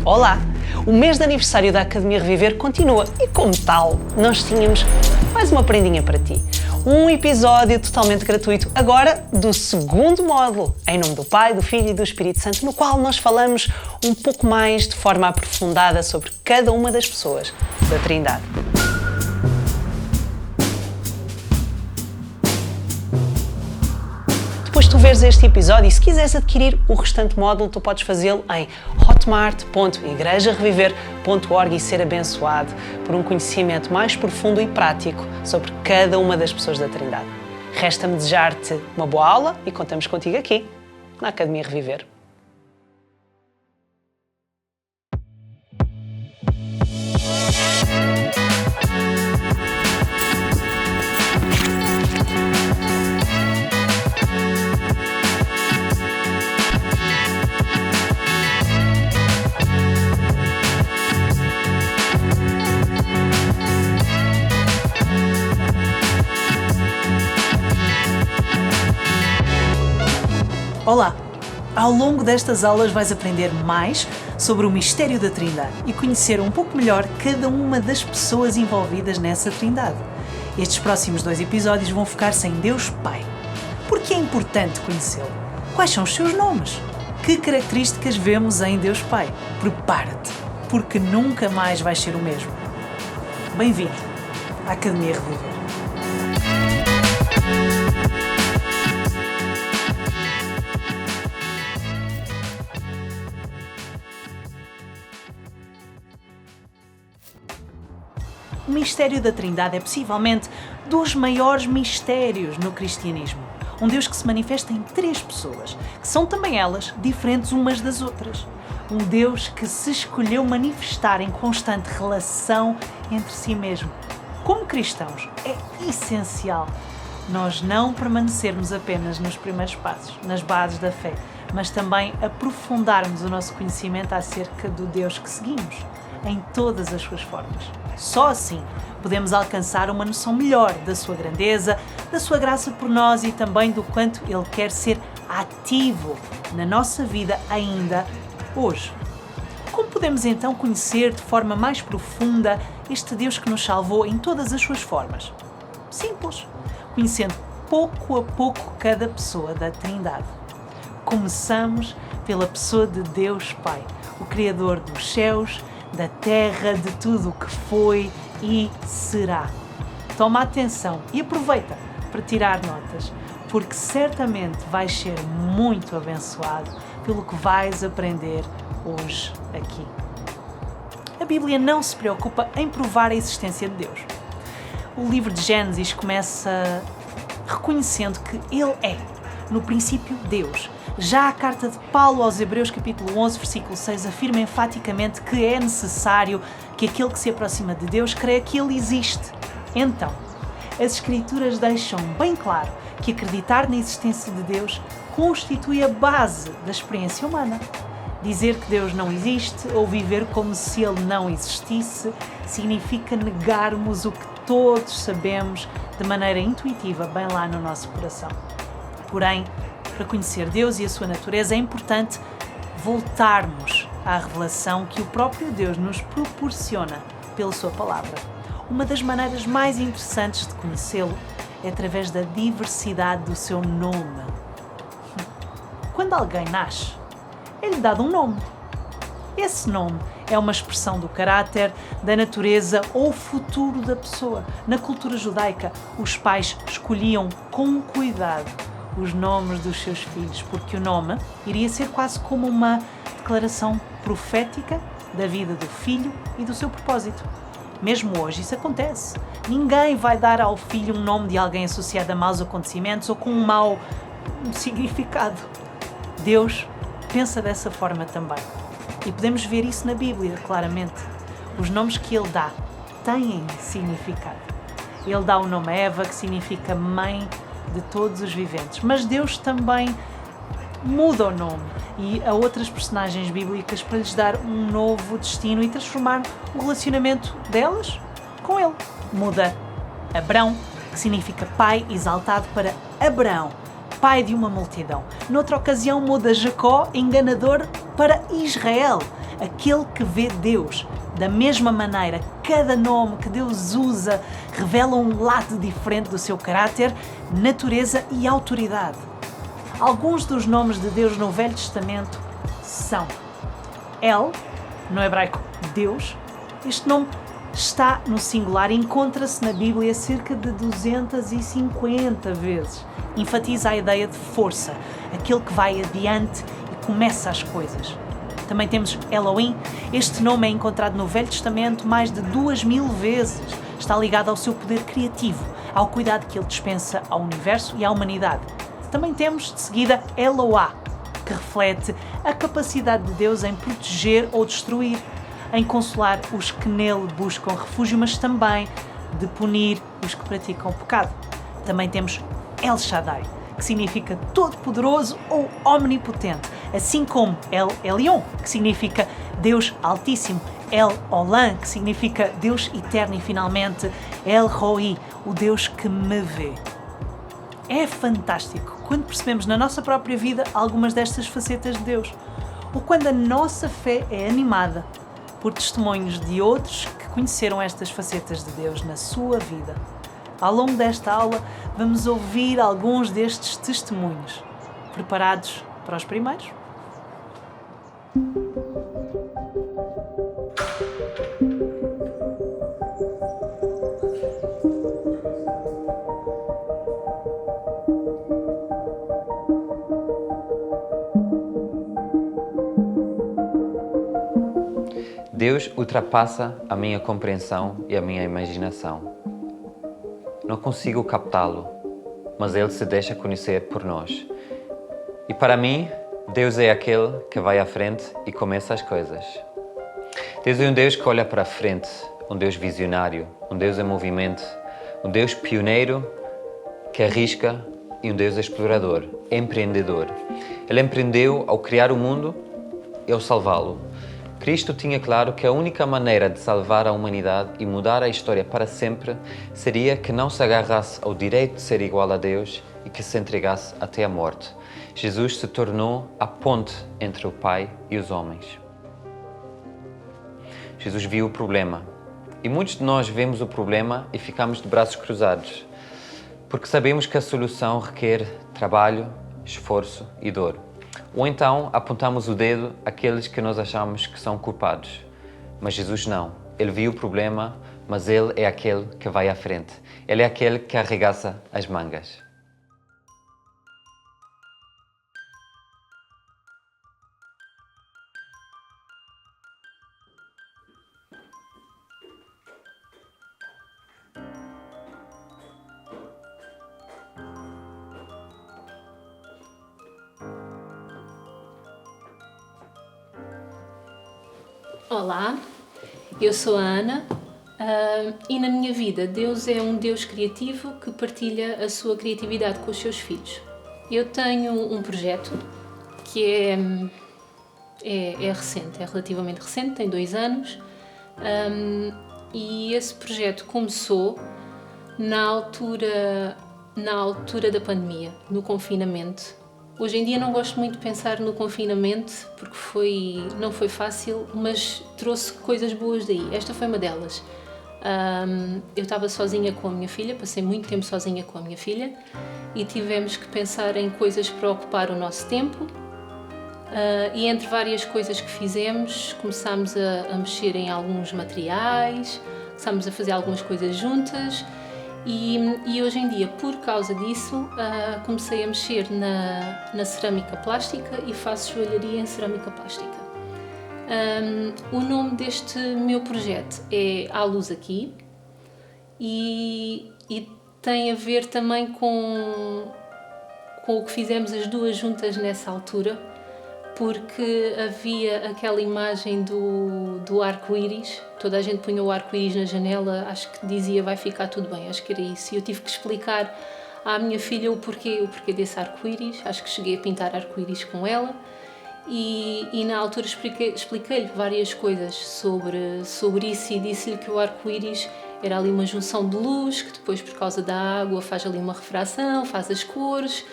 Olá! O mês de aniversário da Academia Reviver continua e, como tal, nós tínhamos mais uma prendinha para ti. Um episódio totalmente gratuito, agora do segundo módulo, em nome do Pai, do Filho e do Espírito Santo, no qual nós falamos um pouco mais de forma aprofundada sobre cada uma das pessoas da Trindade. Depois de tu veres este episódio e se quiseres adquirir o restante módulo, tu podes fazê-lo em hotmart.igrejareviver.org e ser abençoado por um conhecimento mais profundo e prático sobre cada uma das pessoas da Trindade. Resta-me desejar-te uma boa aula e contamos contigo aqui, na Academia Reviver. Olá! Ao longo destas aulas vais aprender mais sobre o mistério da Trindade e conhecer um pouco melhor cada uma das pessoas envolvidas nessa Trindade. Estes próximos 2 episódios vão focar-se em Deus Pai. Por que é importante conhecê-lo? Quais são os seus nomes? Que características vemos em Deus Pai? Prepara-te, porque nunca mais vais ser o mesmo. Bem-vindo à Academia Reviver. O mistério da Trindade é possivelmente dos maiores mistérios no cristianismo. Um Deus que se manifesta em 3 pessoas, que são também elas diferentes umas das outras. Um Deus que se escolheu manifestar em constante relação entre si mesmo. Como cristãos, é essencial nós não permanecermos apenas nos primeiros passos, nas bases da fé, mas também aprofundarmos o nosso conhecimento acerca do Deus que seguimos, em todas as suas formas. Só assim podemos alcançar uma noção melhor da sua grandeza, da sua graça por nós e também do quanto Ele quer ser ativo na nossa vida ainda hoje. Como podemos então conhecer de forma mais profunda este Deus que nos salvou em todas as suas formas? Simples, conhecendo pouco a pouco cada pessoa da Trindade. Começamos pela pessoa de Deus Pai, o Criador dos céus, da terra, de tudo o que foi e será. Toma atenção e aproveita para tirar notas, porque certamente vais ser muito abençoado pelo que vais aprender hoje aqui. A Bíblia não se preocupa em provar a existência de Deus. O livro de Gênesis começa reconhecendo que Ele é, no princípio, Deus. Já a carta de Paulo aos Hebreus, capítulo 11, versículo 6, afirma enfaticamente que é necessário que aquele que se aproxima de Deus creia que Ele existe. Então, as Escrituras deixam bem claro que acreditar na existência de Deus constitui a base da experiência humana. Dizer que Deus não existe ou viver como se Ele não existisse significa negarmos o que todos sabemos de maneira intuitiva, bem lá no nosso coração. Porém, para conhecer Deus e a sua natureza, é importante voltarmos à revelação que o próprio Deus nos proporciona pela sua palavra. Uma das maneiras mais interessantes de conhecê-lo é através da diversidade do seu nome. Quando alguém nasce, é-lhe dado um nome. Esse nome é uma expressão do caráter, da natureza ou futuro da pessoa. Na cultura judaica, os pais escolhiam com cuidado os nomes dos seus filhos, porque o nome iria ser quase como uma declaração profética da vida do filho e do seu propósito. Mesmo hoje isso acontece. Ninguém vai dar ao filho um nome de alguém associado a maus acontecimentos ou com um mau significado. Deus pensa dessa forma também. E podemos ver isso na Bíblia, claramente. Os nomes que Ele dá têm significado. Ele dá o nome a Eva, que significa mãe de todos os viventes. Mas Deus também muda o nome e a outras personagens bíblicas para lhes dar um novo destino e transformar o relacionamento delas com Ele. Muda Abrão, que significa pai exaltado, para Abraão, pai de uma multidão. Noutra ocasião muda Jacó, enganador, para Israel. aquele que vê Deus. Da mesma maneira, cada nome que Deus usa revela um lado diferente do seu caráter, natureza e autoridade. Alguns dos nomes de Deus no Velho Testamento são El, no hebraico Deus. Este nome está no singular e encontra-se na Bíblia cerca de 250 vezes. Enfatiza a ideia de força, aquele que vai adiante e começa as coisas. Também temos Elohim. Este nome é encontrado no Velho Testamento mais de 2000 vezes. Está ligado ao seu poder criativo, ao cuidado que ele dispensa ao universo e à humanidade. Também temos, de seguida, Eloá, que reflete a capacidade de Deus em proteger ou destruir, em consolar os que nele buscam refúgio, mas também de punir os que praticam o pecado. Também temos El Shaddai, que significa todo-poderoso ou omnipotente, assim como El Elyon, que significa Deus Altíssimo, El Olam, que significa Deus Eterno, e finalmente El Roi, o Deus que me vê. É fantástico quando percebemos na nossa própria vida algumas destas facetas de Deus, ou quando a nossa fé é animada por testemunhos de outros que conheceram estas facetas de Deus na sua vida. Ao longo desta aula, vamos ouvir alguns destes testemunhos. Preparados para os primeiros? Deus ultrapassa a minha compreensão e a minha imaginação. Não consigo captá-lo, mas Ele se deixa conhecer por nós. E para mim, Deus é aquele que vai à frente e começa as coisas. Deus é um Deus que olha para a frente, um Deus visionário, um Deus em movimento, um Deus pioneiro que arrisca e um Deus explorador, empreendedor. Ele empreendeu ao criar o mundo e ao salvá-lo. Cristo tinha claro que a única maneira de salvar a humanidade e mudar a história para sempre seria que não se agarrasse ao direito de ser igual a Deus e que se entregasse até a morte. Jesus se tornou a ponte entre o Pai e os homens. Jesus viu o problema. E muitos de nós vemos o problema e ficamos de braços cruzados, porque sabemos que a solução requer trabalho, esforço e dor. Ou então apontamos o dedo àqueles que nós achamos que são culpados. Mas Jesus não. Ele viu o problema, mas Ele é aquele que vai à frente. Ele é aquele que arregaça as mangas. Olá, eu sou a Ana e na minha vida Deus é um Deus criativo que partilha a sua criatividade com os seus filhos. Eu tenho um projeto que é recente, é relativamente recente, tem 2 anos e esse projeto começou na altura da pandemia, no confinamento. Hoje em dia não gosto muito de pensar no confinamento porque não foi fácil, mas trouxe coisas boas daí. Esta foi uma delas. Eu estava sozinha com a minha filha, passei muito tempo sozinha com a minha filha e tivemos que pensar em coisas para ocupar o nosso tempo. E entre várias coisas que fizemos, começámos a mexer em alguns materiais, começámos a fazer algumas coisas juntas. E hoje em dia, por causa disso, comecei a mexer na cerâmica plástica e faço joalharia em cerâmica plástica. O nome deste meu projeto é À Luz Aqui e tem a ver também com o que fizemos as duas juntas nessa altura, porque havia aquela imagem do arco-íris, toda a gente punha o arco-íris na janela, acho que dizia vai ficar tudo bem, acho que era isso. E eu tive que explicar à minha filha o porquê desse arco-íris, acho que cheguei a pintar arco-íris com ela e na altura expliquei-lhe várias coisas sobre isso e disse-lhe que o arco-íris era ali uma junção de luz, que depois por causa da água faz ali uma refração, faz as cores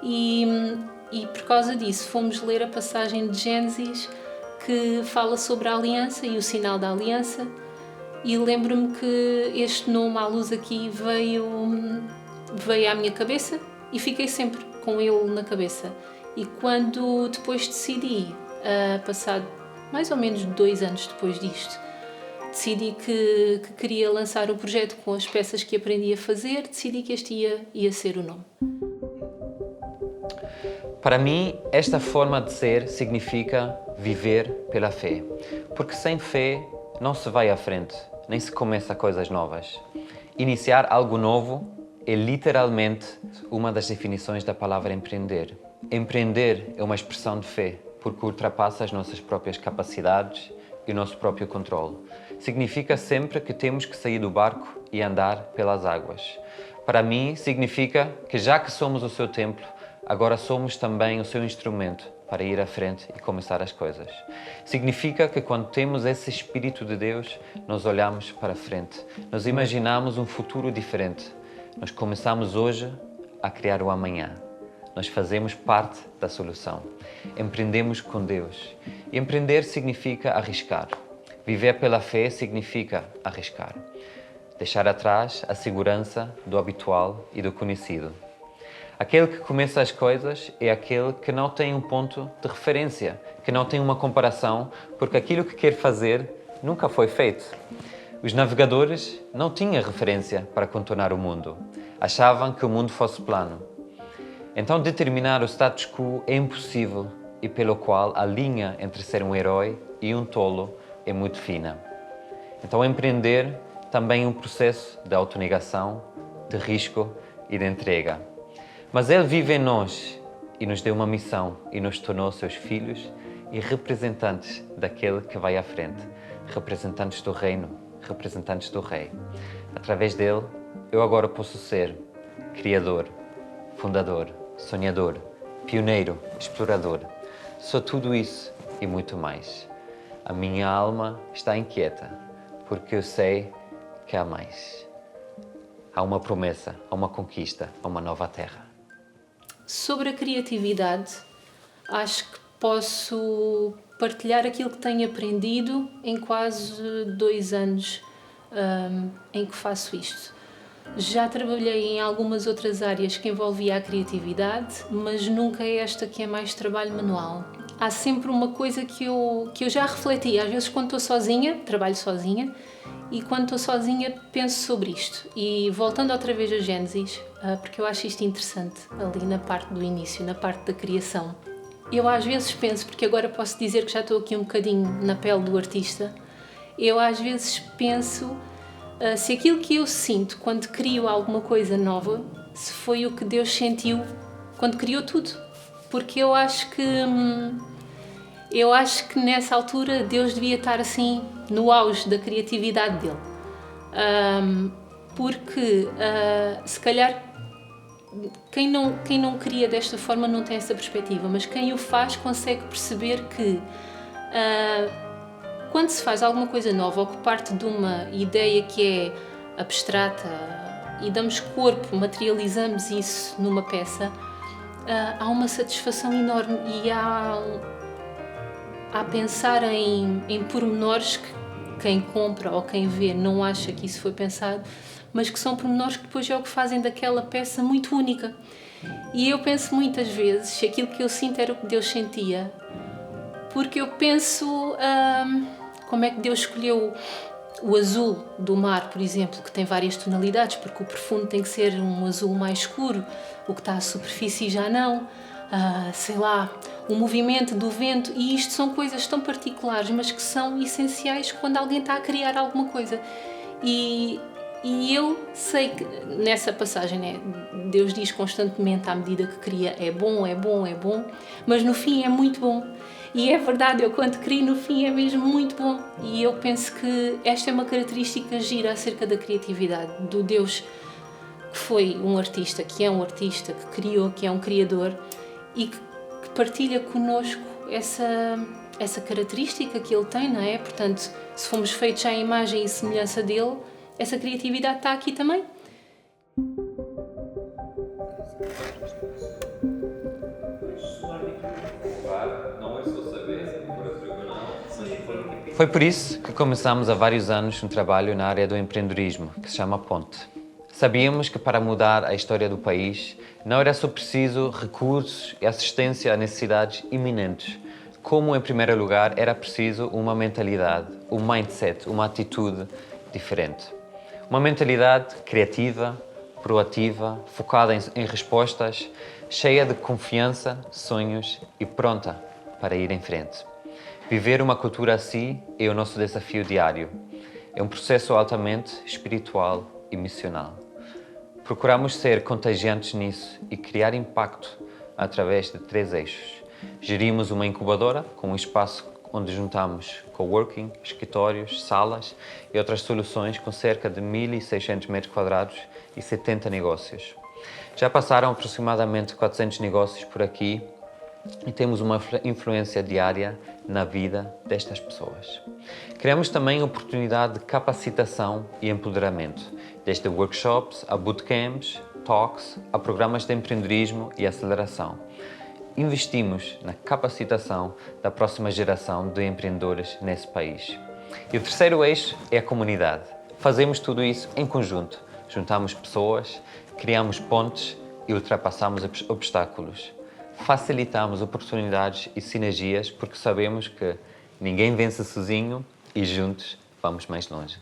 e por causa disso fomos ler a passagem de Gênesis que fala sobre a aliança e o sinal da aliança. E lembro-me que este nome, à luz aqui, veio à minha cabeça e fiquei sempre com ele na cabeça. E quando depois decidi, passado mais ou menos 2 anos depois disto, decidi que queria lançar o projeto com as peças que aprendi a fazer, decidi que este ia ser o nome. Para mim, esta forma de ser significa viver pela fé. Porque sem fé não se vai à frente, nem se começa coisas novas. Iniciar algo novo é literalmente uma das definições da palavra empreender. Empreender é uma expressão de fé, porque ultrapassa as nossas próprias capacidades e o nosso próprio controle. Significa sempre que temos que sair do barco e andar pelas águas. Para mim, significa que já que somos o seu templo, agora somos também o seu instrumento para ir à frente e começar as coisas. Significa que quando temos esse Espírito de Deus, nós olhamos para a frente. Nós imaginamos um futuro diferente. Nós começamos hoje a criar o amanhã. Nós fazemos parte da solução. Empreendemos com Deus. E empreender significa arriscar. Viver pela fé significa arriscar. Deixar atrás a segurança do habitual e do conhecido. Aquele que começa as coisas é aquele que não tem um ponto de referência, que não tem uma comparação, porque aquilo que quer fazer nunca foi feito. Os navegadores não tinham referência para contornar o mundo. Achavam que o mundo fosse plano. Então determinar o status quo é impossível e pelo qual a linha entre ser um herói e um tolo é muito fina. Então empreender também é um processo de autonegação, de risco e de entrega. Mas Ele vive em nós e nos deu uma missão e nos tornou seus filhos e representantes daquele que vai à frente, representantes do reino, representantes do Rei. Através dele, eu agora posso ser criador, fundador, sonhador, pioneiro, explorador. Sou tudo isso e muito mais. A minha alma está inquieta, porque eu sei que há mais. Há uma promessa, há uma conquista, há uma nova terra. Sobre a criatividade, acho que posso partilhar aquilo que tenho aprendido em quase 2 anos em que faço isto. Já trabalhei em algumas outras áreas que envolvia a criatividade, mas nunca é esta que é mais trabalho manual. Há sempre uma coisa que eu já refleti. Às vezes, quando estou sozinha, trabalho sozinha, e quando estou sozinha penso sobre isto. E voltando outra vez a Gênesis, porque eu acho isto interessante, ali na parte do início, na parte da criação. Eu às vezes penso, porque agora posso dizer que já estou aqui um bocadinho na pele do artista, eu às vezes penso se aquilo que eu sinto quando crio alguma coisa nova, se foi o que Deus sentiu quando criou tudo. Porque eu acho que nessa altura Deus devia estar assim no auge da criatividade dele. Porque se calhar quem não cria desta forma não tem essa perspectiva, mas quem o faz consegue perceber que quando se faz alguma coisa nova ou que parte de uma ideia que é abstrata e damos corpo, materializamos isso numa peça, há uma satisfação enorme e há pensar em pormenores que quem compra ou quem vê não acha que isso foi pensado, mas que são pormenores que depois é o que fazem daquela peça muito única. E eu penso muitas vezes se aquilo que eu sinto era o que Deus sentia, porque eu penso como é que Deus escolheu o azul do mar, por exemplo, que tem várias tonalidades, porque o profundo tem que ser um azul mais escuro, o que está à superfície já não. Sei lá, o movimento do vento, e isto são coisas tão particulares, mas que são essenciais quando alguém está a criar alguma coisa. E eu sei que nessa passagem, né, Deus diz constantemente à medida que cria é bom, é bom, é bom, mas no fim é muito bom. E é verdade, eu quando crio no fim é mesmo muito bom. E eu penso que esta é uma característica gira acerca da criatividade, do Deus que foi um artista, que é um artista, que criou, que é um criador, e que partilha connosco essa característica que ele tem, não é? Portanto, se fomos feitos à imagem e semelhança dele, essa criatividade está aqui também. Não é só saber, Foi por isso que começamos há vários anos um trabalho na área do empreendedorismo, que se chama Ponte. Sabíamos que para mudar a história do país não era só preciso recursos e assistência a necessidades iminentes, como em primeiro lugar era preciso uma mentalidade, um mindset, uma atitude diferente. Uma mentalidade criativa, proativa, focada em respostas, cheia de confiança, sonhos e pronta para ir em frente. Viver uma cultura assim é o nosso desafio diário. É um processo altamente espiritual e missional. Procuramos ser contagiantes nisso e criar impacto através de 3 eixos. Gerimos uma incubadora com um espaço onde juntamos coworking, escritórios, salas e outras soluções com cerca de 1.600 metros quadrados e 70 negócios. Já passaram aproximadamente 400 negócios por aqui e temos uma influência diária na vida destas pessoas. Criamos também oportunidade de capacitação e empoderamento, desde workshops a bootcamps, talks, a programas de empreendedorismo e aceleração. Investimos na capacitação da próxima geração de empreendedores nesse país. E o terceiro eixo é a comunidade. Fazemos tudo isso em conjunto. Juntamos pessoas, criamos pontes e ultrapassamos obstáculos. Facilitamos oportunidades e sinergias porque sabemos que ninguém vence sozinho e juntos vamos mais longe.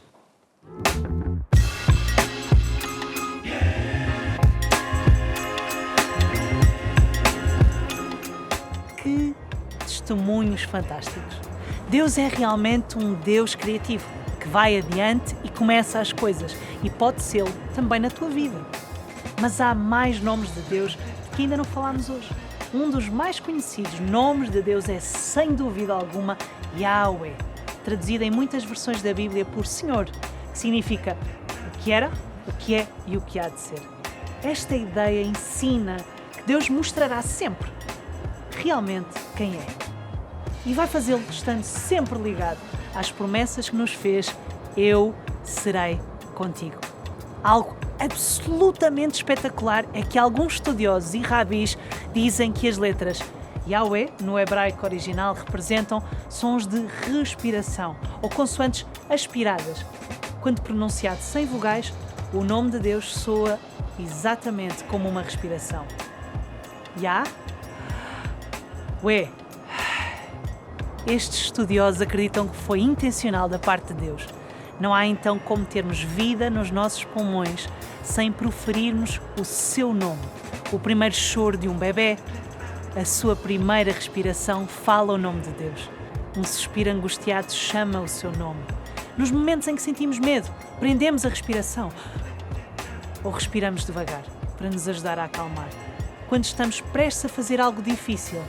Que testemunhos fantásticos! Deus é realmente um Deus criativo, que vai adiante e começa as coisas, e pode ser também na tua vida. Mas há mais nomes de Deus que ainda não falámos hoje. Um dos mais conhecidos nomes de Deus é, sem dúvida alguma, Yahweh, traduzido em muitas versões da Bíblia por Senhor, que significa o que era, o que é e o que há de ser. Esta ideia ensina que Deus mostrará sempre realmente quem é. E vai fazê-lo estando sempre ligado às promessas que nos fez: eu serei contigo. Algo absolutamente espetacular é que alguns estudiosos e rabis dizem que as letras Yahweh, no hebraico original, representam sons de respiração ou consoantes aspiradas. Quando pronunciado sem vogais, o nome de Deus soa exatamente como uma respiração. Yahweh. Estes estudiosos acreditam que foi intencional da parte de Deus. Não há então como termos vida nos nossos pulmões sem proferirmos o seu nome. O primeiro choro de um bebê, a sua primeira respiração fala o nome de Deus. Um suspiro angustiado chama o seu nome. Nos momentos em que sentimos medo, prendemos a respiração ou respiramos devagar para nos ajudar a acalmar. Quando estamos prestes a fazer algo difícil,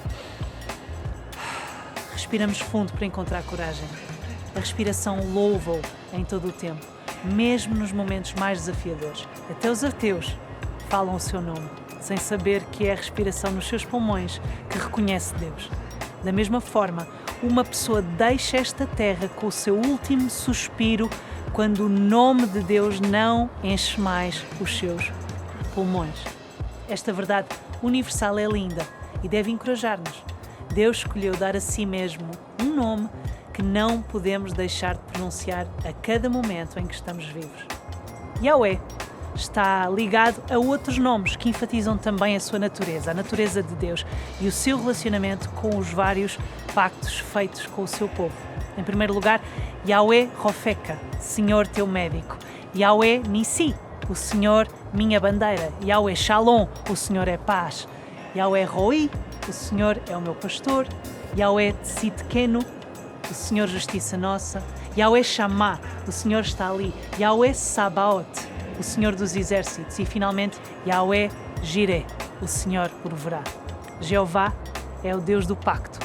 respiramos fundo para encontrar coragem. A respiração louva-o em todo o tempo, mesmo nos momentos mais desafiadores. Até os ateus falam o seu nome, sem saber que é a respiração nos seus pulmões que reconhece Deus. Da mesma forma, uma pessoa deixa esta terra com o seu último suspiro quando o nome de Deus não enche mais os seus pulmões. Esta verdade universal é linda e deve encorajar-nos. Deus escolheu dar a si mesmo um nome que não podemos deixar de pronunciar a cada momento em que estamos vivos. Yahweh está ligado a outros nomes que enfatizam também a sua natureza, a natureza de Deus e o seu relacionamento com os vários pactos feitos com o seu povo. Em primeiro lugar, Yahweh Rofeka, Senhor teu médico. Yahweh Nissi, o Senhor minha bandeira. Yahweh Shalom, o Senhor é paz. Yahweh Roi, o Senhor é o meu pastor. Yahweh Tzidkenu, o Senhor justiça nossa. Yahweh Shammah, o Senhor está ali. Yahweh Sabaoth, o Senhor dos exércitos. E finalmente, Yahweh Jireh, o Senhor proverá. Jeová é o Deus do pacto,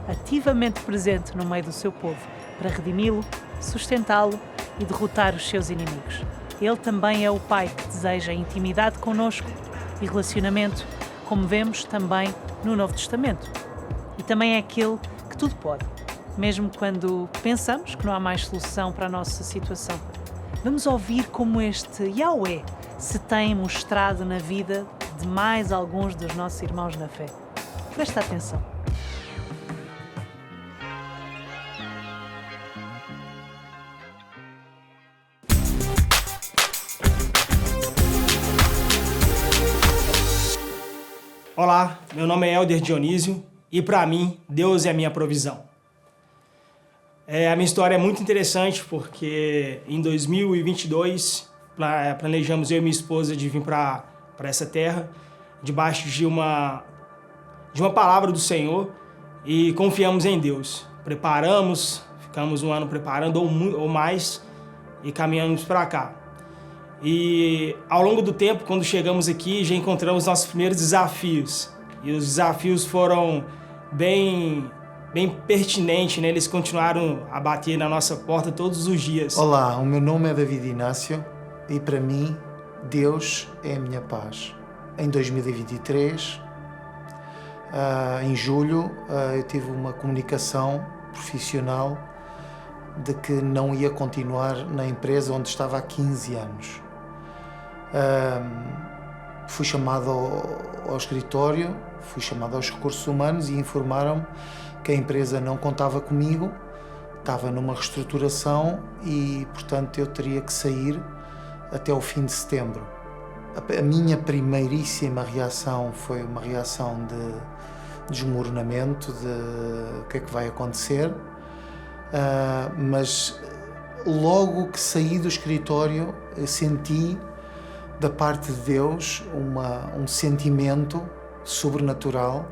ativamente presente no meio do seu povo, para redimi-lo, sustentá-lo e derrotar os seus inimigos. Ele também é o Pai que deseja intimidade conosco e relacionamento, como vemos também no Novo Testamento. E também é aquele que tudo pode, mesmo quando pensamos que não há mais solução para a nossa situação. Vamos ouvir como este Yahweh se tem mostrado na vida de mais alguns dos nossos irmãos na fé. Presta atenção. Olá, meu nome é Helder Dionísio e para mim, Deus é a minha provisão. A minha história é muito interessante porque em 2022 planejamos eu e minha esposa de vir para essa terra debaixo de uma palavra do Senhor e confiamos em Deus. Ficamos um ano preparando ou mais e caminhamos para cá. E ao longo do tempo, quando chegamos aqui, já encontramos nossos primeiros desafios. E os desafios foram bem pertinentes, né? Eles continuaram a bater na nossa porta todos os dias. Olá, o meu nome é David Inácio e para mim, Deus é a minha paz. Em 2023, em julho, eu tive uma comunicação profissional de que não ia continuar na empresa onde estava há 15 anos. Fui chamado ao escritório, fui chamado aos recursos humanos e informaram-me que a empresa não contava comigo, estava numa reestruturação e, portanto, eu teria que sair até o fim de setembro. A minha primeiríssima reação foi uma reação de desmoronamento, de o que é que vai acontecer, mas logo que saí do escritório senti da parte de Deus um sentimento sobrenatural,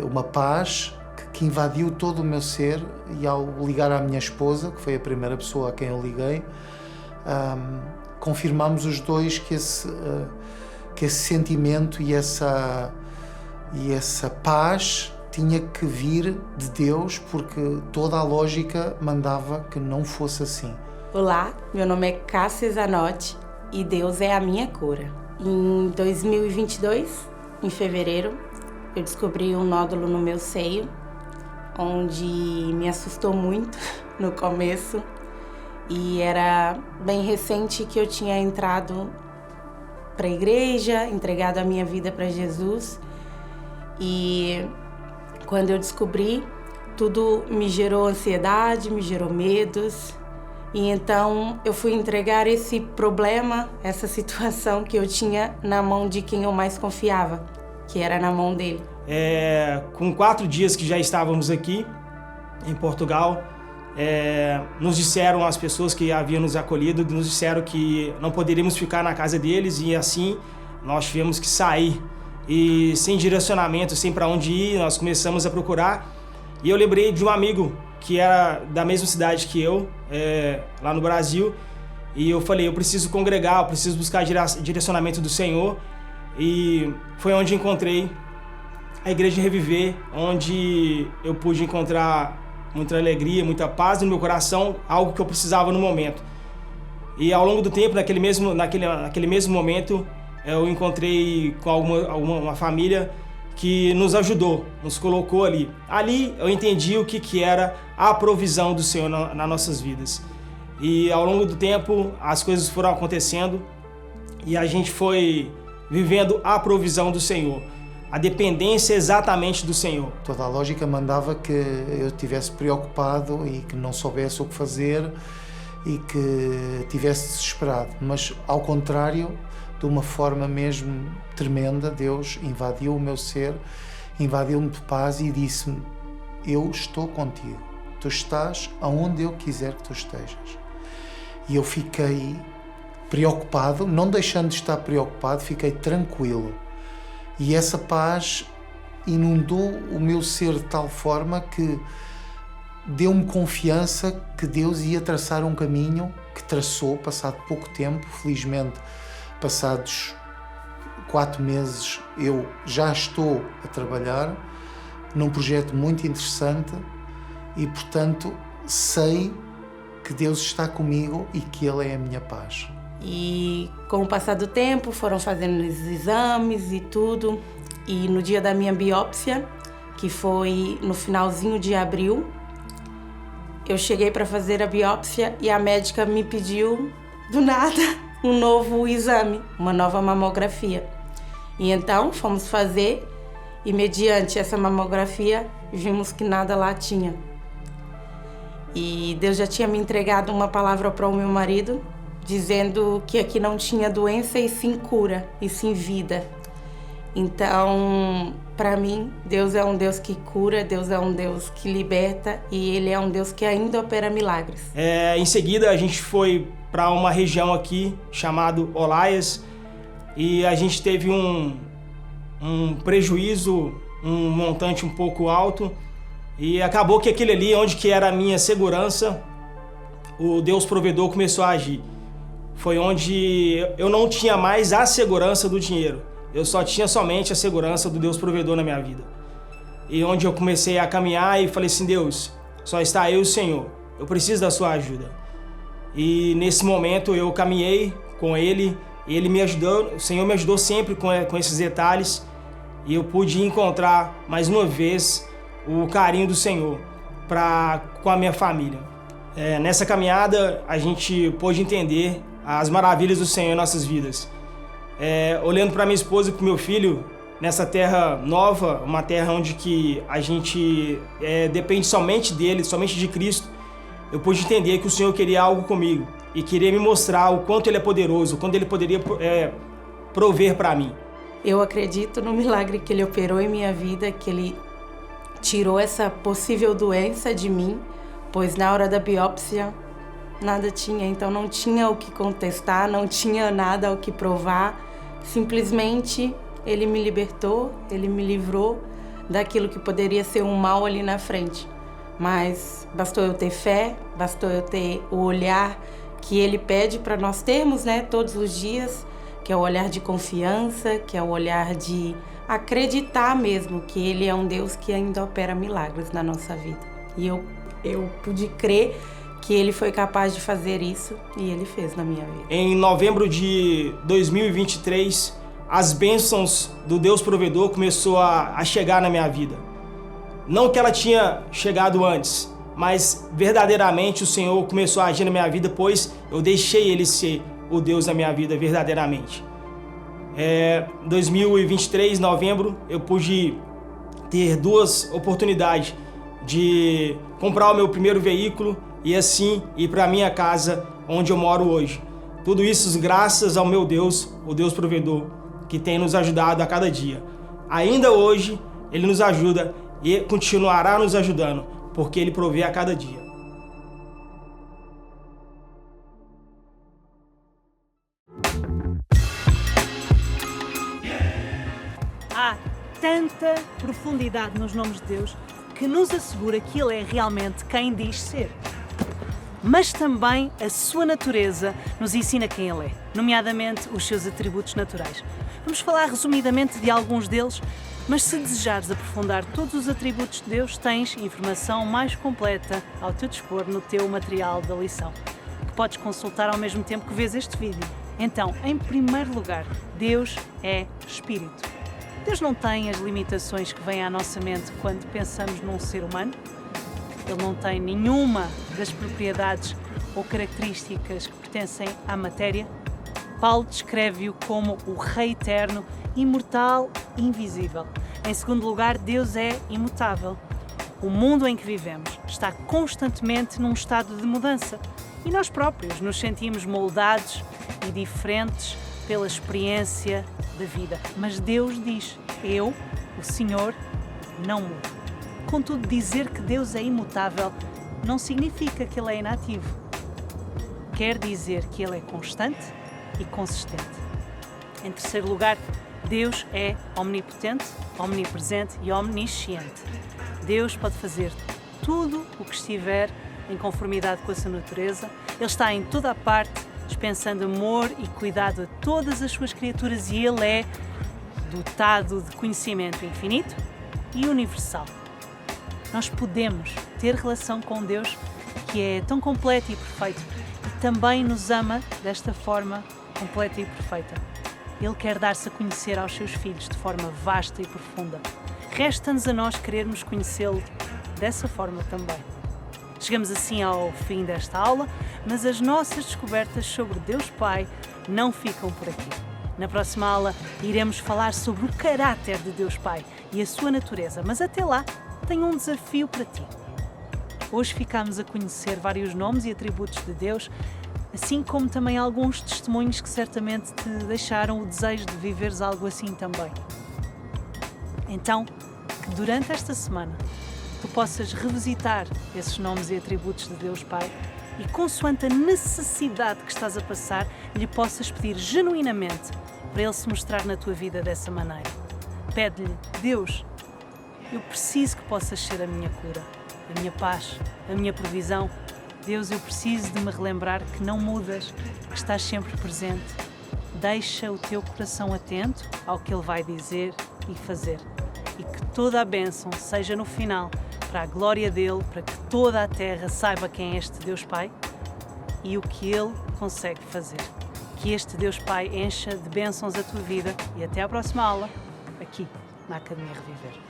uma paz que invadiu todo o meu ser, e ao ligar à minha esposa, que foi a primeira pessoa a quem eu liguei, confirmámos os dois que esse sentimento e essa paz tinha que vir de Deus, porque toda a lógica mandava que não fosse assim. Olá, meu nome é Cássia Zanotti e Deus é a minha cura. Em 2022, em fevereiro, eu descobri um nódulo no meu seio, onde me assustou muito no começo. E era bem recente que eu tinha entrado para a igreja, entregado a minha vida para Jesus. E quando eu descobri, tudo me gerou ansiedade, me gerou medos. E então eu fui entregar esse problema, essa situação que eu tinha na mão de quem eu mais confiava, que era na mão dele. Com 4 dias que já estávamos aqui em Portugal, nos disseram, as pessoas que haviam nos acolhido, nos disseram que não poderíamos ficar na casa deles, e assim nós tivemos que sair. E sem direcionamento, sem para onde ir, nós começamos a procurar. E eu lembrei de um amigo que era da mesma cidade que eu, lá no Brasil. E eu falei, eu preciso congregar, eu preciso buscar direcionamento do Senhor. E foi onde encontrei a Igreja Reviver, onde eu pude encontrar muita alegria, muita paz no meu coração, algo que eu precisava no momento. E ao longo do tempo, naquele mesmo momento, eu encontrei com uma família que nos ajudou, nos colocou ali. Ali eu entendi o que era a provisão do Senhor nas nossas vidas. E ao longo do tempo as coisas foram acontecendo e a gente foi vivendo a provisão do Senhor, a dependência exatamente do Senhor. Toda a lógica mandava que eu estivesse preocupado e que não soubesse o que fazer e que estivesse desesperado, mas ao contrário, de uma forma mesmo tremenda, Deus invadiu o meu ser, invadiu-me de paz e disse-me, eu estou contigo, tu estás aonde eu quiser que tu estejas. E eu fiquei preocupado, não deixando de estar preocupado, fiquei tranquilo. E essa paz inundou o meu ser de tal forma que deu-me confiança que Deus ia traçar um caminho que traçou, passado pouco tempo, felizmente. Passados 4 meses, eu já estou a trabalhar num projeto muito interessante e, portanto, sei que Deus está comigo e que Ele é a minha paz. E com o passar do tempo, foram fazendo os exames e tudo. E no dia da minha biópsia, que foi no finalzinho de abril, eu cheguei para fazer a biópsia e a médica me pediu, do nada, um novo exame, uma nova mamografia. E então fomos fazer e mediante essa mamografia vimos que nada lá tinha. E Deus já tinha me entregado uma palavra para o meu marido, dizendo que aqui não tinha doença e sim cura, e sim vida. Então, para mim, Deus é um Deus que cura, Deus é um Deus que liberta e Ele é um Deus que ainda opera milagres. Em seguida, a gente foi para uma região aqui chamada Olaias e a gente teve um prejuízo, um montante um pouco alto e acabou que aquele ali, onde que era a minha segurança, o Deus provedor começou a agir. Foi onde eu não tinha mais a segurança do dinheiro. Eu só tinha somente a segurança do Deus provedor na minha vida. E onde eu comecei a caminhar e falei assim, Deus, só está eu e o Senhor. Eu preciso da sua ajuda. E nesse momento eu caminhei com Ele, Ele me ajudou, o Senhor me ajudou sempre com esses detalhes. E eu pude encontrar mais uma vez o carinho do Senhor com a minha família. Nessa caminhada a gente pôde entender as maravilhas do Senhor em nossas vidas. Olhando para minha esposa e para o meu filho, nessa terra nova, uma terra onde que a gente depende somente dele, somente de Cristo, eu pude entender que o Senhor queria algo comigo e queria me mostrar o quanto Ele é poderoso, o quanto Ele poderia prover para mim. Eu acredito no milagre que Ele operou em minha vida, que Ele tirou essa possível doença de mim, pois na hora da biópsia nada tinha, então não tinha o que contestar, não tinha nada o que provar. Simplesmente Ele me libertou, Ele me livrou daquilo que poderia ser um mal ali na frente. Mas bastou eu ter fé, bastou eu ter o olhar que Ele pede para nós termos, né, todos os dias, que é o olhar de confiança, que é o olhar de acreditar mesmo que Ele é um Deus que ainda opera milagres na nossa vida. E eu pude crer que Ele foi capaz de fazer isso e Ele fez na minha vida. Em novembro de 2023, as bênçãos do Deus provedor começou a chegar na minha vida. Não que ela tinha chegado antes, mas verdadeiramente o Senhor começou a agir na minha vida, pois eu deixei Ele ser o Deus da minha vida verdadeiramente. Em 2023, novembro, eu pude ter 2 oportunidades de comprar o meu primeiro veículo e assim ir para a minha casa onde eu moro hoje. Tudo isso graças ao meu Deus, o Deus provedor, que tem nos ajudado a cada dia. Ainda hoje, Ele nos ajuda e continuará nos ajudando, porque Ele provê a cada dia. Há tanta profundidade nos nomes de Deus que nos assegura que Ele é realmente quem diz ser. Mas também a sua natureza nos ensina quem Ele é, nomeadamente os seus atributos naturais. Vamos falar resumidamente de alguns deles, mas se desejares aprofundar todos os atributos de Deus, tens informação mais completa ao teu dispor no teu material da lição, que podes consultar ao mesmo tempo que vês este vídeo. Então, em primeiro lugar, Deus é Espírito. Deus não tem as limitações que vêm à nossa mente quando pensamos num ser humano. Ele não tem nenhuma das propriedades ou características que pertencem à matéria. Paulo descreve-o como o Rei eterno, imortal e invisível. Em segundo lugar, Deus é imutável. O mundo em que vivemos está constantemente num estado de mudança e nós próprios nos sentimos moldados e diferentes pela experiência da vida. Mas Deus diz, eu, o Senhor, não mudo. Contudo, dizer que Deus é imutável não significa que Ele é inativo. Quer dizer que Ele é constante e consistente. Em terceiro lugar, Deus é omnipotente, omnipresente e omnisciente. Deus pode fazer tudo o que estiver em conformidade com a sua natureza. Ele está em toda a parte, dispensando amor e cuidado a todas as suas criaturas e Ele é dotado de conhecimento infinito e universal. Nós podemos ter relação com Deus que é tão completo e perfeito e também nos ama desta forma completa e perfeita. Ele quer dar-se a conhecer aos seus filhos de forma vasta e profunda. Resta-nos a nós querermos conhecê-lo dessa forma também. Chegamos assim ao fim desta aula, mas as nossas descobertas sobre Deus Pai não ficam por aqui. Na próxima aula iremos falar sobre o caráter de Deus Pai e a sua natureza, mas até lá tenho um desafio para ti. Hoje ficamos a conhecer vários nomes e atributos de Deus, assim como também alguns testemunhos que certamente te deixaram o desejo de viveres algo assim também. Então, que durante esta semana tu possas revisitar esses nomes e atributos de Deus Pai e, consoante a necessidade que estás a passar, lhe possas pedir genuinamente para Ele se mostrar na tua vida dessa maneira. Pede-lhe: Deus, eu preciso que possas ser a minha cura, a minha paz, a minha provisão. Deus, eu preciso de me relembrar que não mudas, que estás sempre presente. Deixa o teu coração atento ao que Ele vai dizer e fazer. E que toda a bênção seja no final para a glória dEle, para que toda a terra saiba quem é este Deus Pai e o que Ele consegue fazer. Que este Deus Pai encha de bênçãos a tua vida e até à próxima aula, aqui na Academia Reviver.